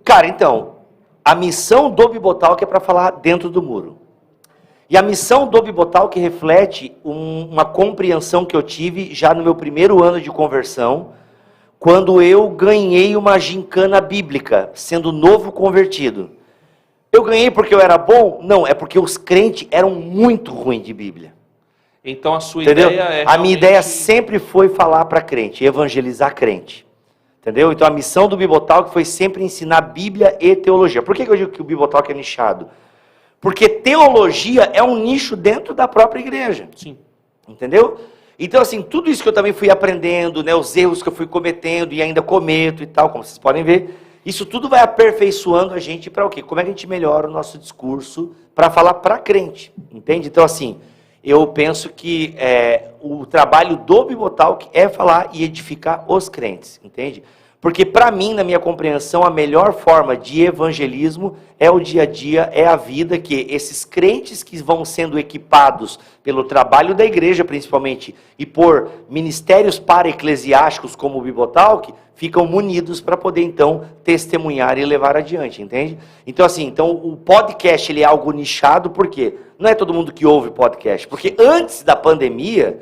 Cara, então, a missão do Bibotalk é para falar dentro do muro. E a missão do Bibotalk reflete uma compreensão que eu tive já no meu primeiro ano de conversão, quando eu ganhei uma gincana bíblica, sendo novo convertido. Eu ganhei porque eu era bom? Não, é porque os crentes eram muito ruins de Bíblia. Então a sua Entendeu? ideia é A realmente... minha ideia sempre foi falar para crente, evangelizar crente. Entendeu? Então a missão do Bibotalk foi sempre ensinar Bíblia e teologia. Por que eu digo que o Bibotalk é nichado? Porque teologia é um nicho dentro da própria igreja. Sim. Entendeu? Então, assim, tudo isso que eu também fui aprendendo, né, os erros que eu fui cometendo e ainda cometo e tal, como vocês podem ver, isso tudo vai aperfeiçoando a gente para o quê? Como é que a gente melhora o nosso discurso para falar para crente, entende? Então, assim, eu penso que o trabalho do Bibotalk é falar e edificar os crentes, entende? Porque para mim, na minha compreensão, a melhor forma de evangelismo é o dia a dia, é a vida que esses crentes que vão sendo equipados pelo trabalho da igreja, principalmente, e por ministérios para-eclesiásticos como o Bibotalk, ficam munidos para poder, então, testemunhar e levar adiante, entende? Então, assim, o podcast ele é algo nichado, por quê? Não é todo mundo que ouve podcast, porque antes da pandemia,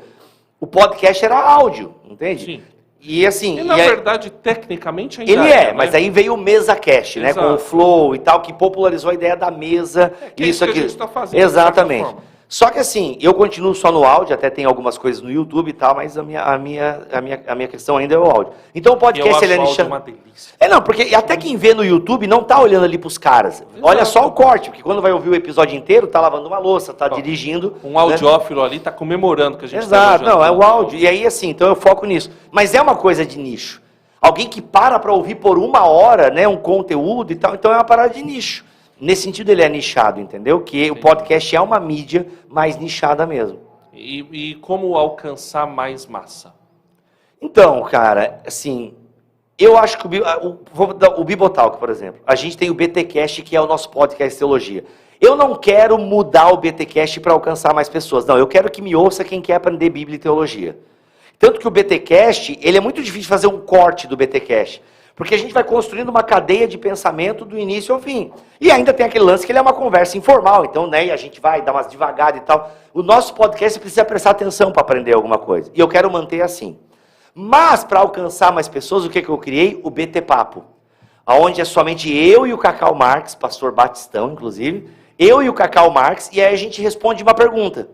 o podcast era áudio, entende? Sim. E assim, na verdade, tecnicamente ainda ele né? mas aí veio o MesaCast, né, com o Flow e tal, que popularizou a ideia da mesa. Que é isso aqui. Que a gente está fazendo. Exatamente. Só que assim, eu continuo só no áudio, até tem algumas coisas no YouTube e tal, mas a minha questão ainda é o áudio. Então o podcast ele é nichado. Uma delícia. Não, porque até quem vê no YouTube não tá olhando ali pros caras. Exato. Olha só o corte, porque quando vai ouvir o episódio inteiro, tá lavando uma louça, tá dirigindo. Um audiófilo ali tá comemorando que a gente Exato, não, é o áudio. E aí assim, então eu foco nisso. Mas é uma coisa de nicho. Alguém que para ouvir por 1 hora, né, um conteúdo e tal, então é uma parada de nicho. Nesse sentido ele é nichado, entendeu? Que o podcast é uma mídia mais nichada mesmo. E como alcançar mais massa? Então, cara, assim, eu acho que o Bibotalk, por exemplo, a gente tem o BTcast, que é o nosso podcast de teologia. Eu não quero mudar o BTcast para alcançar mais pessoas, não, eu quero que me ouça quem quer aprender Bíblia e teologia. Tanto que o BTcast, ele é muito difícil fazer um corte do BTcast. Porque a gente vai construindo uma cadeia de pensamento do início ao fim. E ainda tem aquele lance que ele é uma conversa informal, então, né, a gente vai dar umas devagadas e tal. O nosso podcast precisa prestar atenção para aprender alguma coisa. E eu quero manter assim. Mas, para alcançar mais pessoas, o que eu criei? O BT Papo. Onde é somente eu e o Cacau Marques, pastor Batistão, inclusive, eu e o Cacau Marques, e aí a gente responde uma pergunta.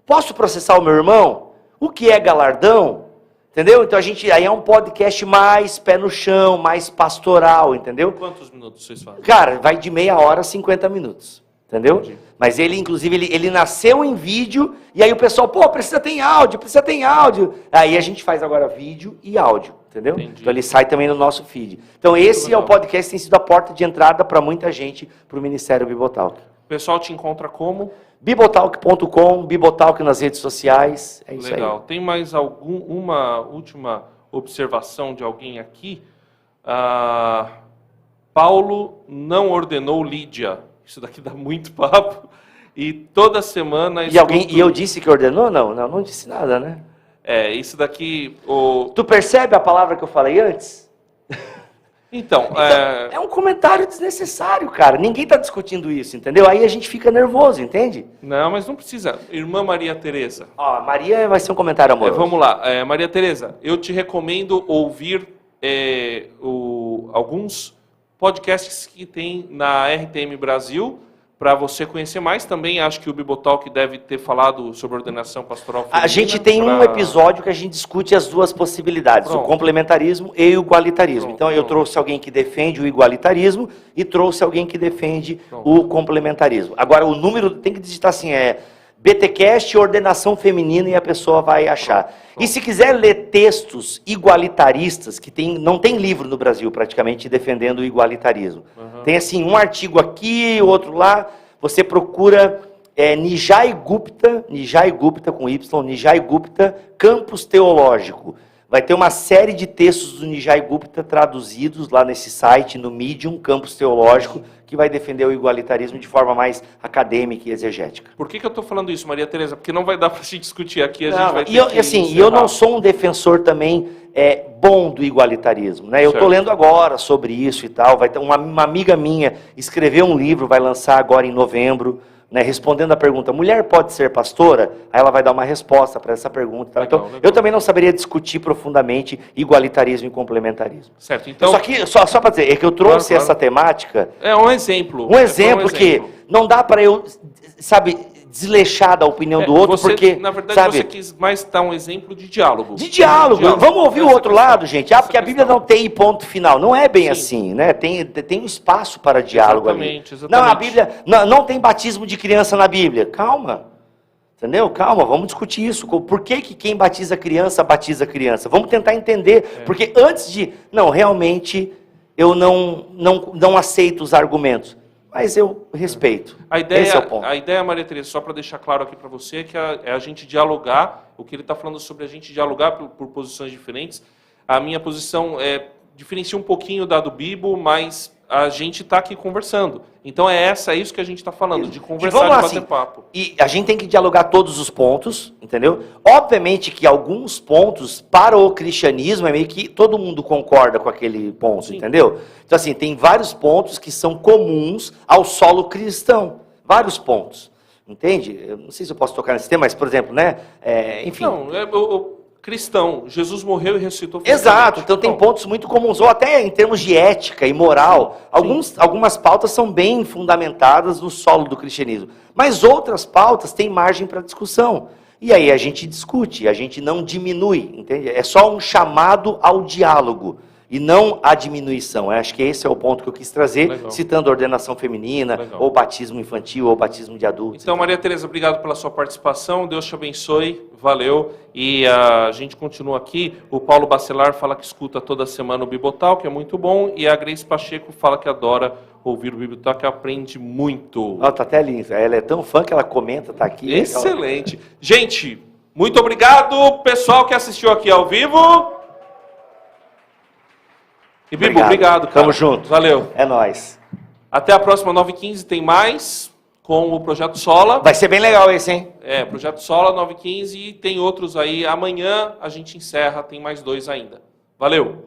Posso processar o meu irmão? O que é galardão? Entendeu? Então aí é um podcast mais pé no chão, mais pastoral, entendeu? Quantos minutos vocês fazem? Cara, vai de meia hora a 50 minutos, entendeu? Entendi. Mas ele, inclusive, ele nasceu em vídeo, e aí o pessoal, precisa ter áudio. Aí a gente faz agora vídeo e áudio, entendeu? Entendi. Então ele sai também no nosso feed. Então esse é o podcast que tem sido a porta de entrada para muita gente para o Ministério Bibotalk. O pessoal te encontra como? Bibotalk.com, Bibotalk nas redes sociais, é isso. Legal. Aí. Tem mais uma última observação de alguém aqui? Paulo não ordenou Lídia. Isso daqui dá muito papo. E toda semana... E eu disse que ordenou? Não disse nada, né? Isso daqui... Tu percebe a palavra que eu falei antes? Então, É um comentário desnecessário, cara. Ninguém está discutindo isso, entendeu? Aí a gente fica nervoso, entende? Não, mas não precisa. Irmã Maria Tereza. Ó, Maria vai ser um comentário amoroso. Vamos lá. Maria Tereza, eu te recomendo ouvir alguns podcasts que tem na RTM Brasil, para você conhecer mais. Também acho que o Bibotalk deve ter falado sobre ordenação pastoral feminina. A gente tem um episódio que a gente discute as duas possibilidades, o complementarismo e o igualitarismo. Então eu trouxe alguém que defende o igualitarismo e trouxe alguém que defende o complementarismo. Agora o número tem que digitar assim, BTcast ordenação feminina e a pessoa vai achar. E se quiser ler textos igualitaristas, que não tem livro no Brasil praticamente defendendo o igualitarismo. Tem assim um artigo aqui, outro lá, você procura Nijai Gupta com Y, Nijai Gupta, Campus Teológico. Vai ter uma série de textos do Nijai Gupta traduzidos lá nesse site, no Medium, Campus Teológico, que vai defender o igualitarismo de forma mais acadêmica e exegética. Por que eu estou falando isso, Maria Tereza? Porque não vai dar para a gente discutir aqui, gente vai ter e eu não sou um defensor também bom do igualitarismo, né? Eu estou lendo agora sobre isso e tal, vai ter uma amiga minha escreveu um livro, vai lançar agora em novembro, né, respondendo a pergunta, mulher pode ser pastora? Aí ela vai dar uma resposta para essa pergunta. Legal, então, legal. Eu também não saberia discutir profundamente igualitarismo e complementarismo. Certo, então... Só para dizer, que eu trouxe essa temática... É um exemplo. Um exemplo que não dá para eu, desleixar da opinião do outro, porque... Na verdade, você quis mais dar um exemplo de diálogo. De diálogo. Vamos ouvir o outro lado, gente. Porque a Bíblia não tem ponto final. Não é bem assim, né? Tem um espaço para diálogo ali. Exatamente. Não, a Bíblia... Não tem batismo de criança na Bíblia. Calma. Entendeu? Calma, vamos discutir isso. Por que quem batiza criança, batiza criança? Vamos tentar entender. Porque antes de... Não, realmente, eu não aceito os argumentos. Mas eu respeito. Esse é o ponto. A ideia, Maria Tereza, só para deixar claro aqui para você, é que a gente dialogar, o que ele está falando sobre a gente dialogar por posições diferentes. A minha posição diferencia um pouquinho da do Bibo, mas a gente está aqui conversando. Então é isso que a gente está falando, de conversar, de bater papo. E a gente tem que dialogar todos os pontos, entendeu? Obviamente que alguns pontos, para o cristianismo, é meio que todo mundo concorda com aquele ponto, entendeu? Então assim, tem vários pontos que são comuns ao solo cristão. Vários pontos, entende? Eu não sei se eu posso tocar nesse tema, mas, por exemplo, né? Enfim... Não, cristão, Jesus morreu e ressuscitou. Exato, então tem pontos muito comuns, ou até em termos de ética e moral. Algumas pautas são bem fundamentadas no solo do cristianismo, mas outras pautas têm margem para discussão. E aí a gente discute, a gente não diminui, entende? É só um chamado ao diálogo e não a diminuição. Eu acho que esse é o ponto que eu quis trazer, citando ordenação feminina, ou batismo infantil, ou batismo de adultos. Então, Maria Tereza, obrigado pela sua participação, Deus te abençoe, valeu. E a gente continua aqui, o Paulo Bacelar fala que escuta toda semana o Bibotalk, que é muito bom, e a Grace Pacheco fala que adora ouvir o Bibotalk, que aprende muito. Tá até linda, ela é tão fã que ela comenta, tá aqui. Excelente. Gente, muito obrigado, pessoal que assistiu aqui ao vivo. E Bibo, obrigado, cara. Tamo junto. Valeu. É nóis. Até a próxima, 9h15, tem mais com o Projeto Sola. Vai ser bem legal esse, hein? Projeto Sola, 9h15, e tem outros aí. Amanhã a gente encerra, tem mais 2 ainda. Valeu.